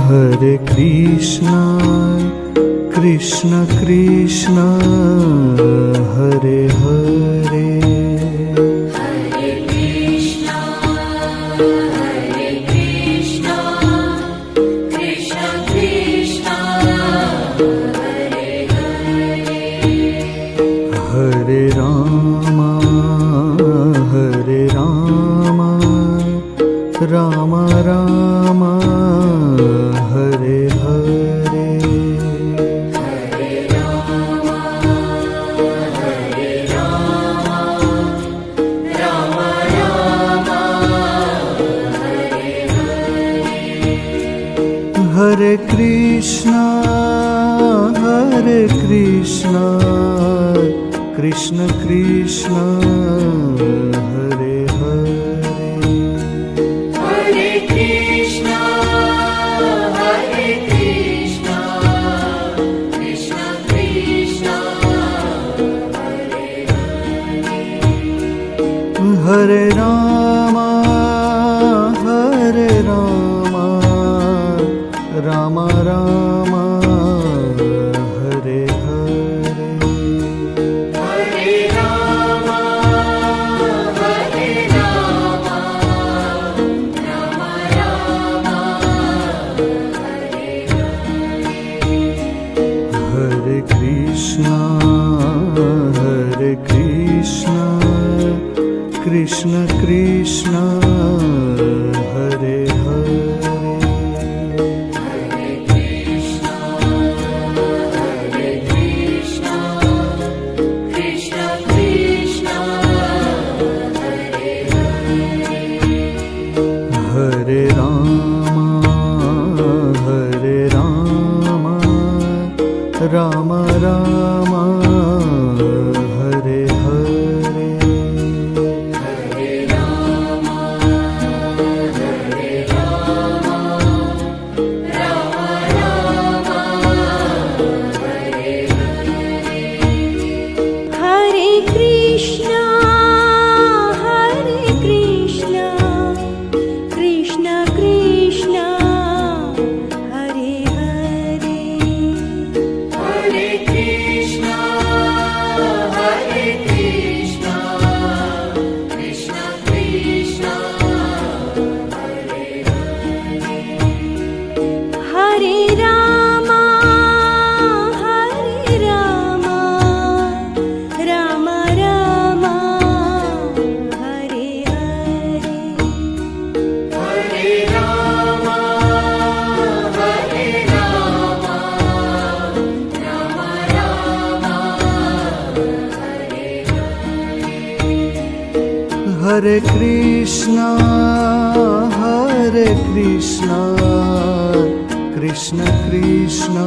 Hare Krishna, Krishna Krishna, Hare Hare. Hare Krishna, Krishna Krishna, Hare Hare. Hare Rama, Rama Rama, Hare Hare. Hare Rama, Rama Rama, Hare Hare. Hare Krishna, Krishna Krishna, Hare Hare. Hare Krishna, Krishna Krishna, Hare Hare. Hare Rama, Rama Rama, Hare Hare. Hare Rama, Rama Rama, Hare Hare. Hare Krishna, Krishna Krishna, Hare Hare. Hare Krishna, Krishna Krishna, Hare Hare. Hare Rama, Rama Rama, Hare Hare. Hare Rama, Rama Rama, Hare Hare. Hare Krishna, Krishna Krishna, Hare Hare. Hare Krishna, Krishna Krishna, Hare Hare. Hare Rama, Rama Rama, Hare Hare. Hare Rama, Rama Rama, Hare Hare. Hare Krishna, Krishna Krishna,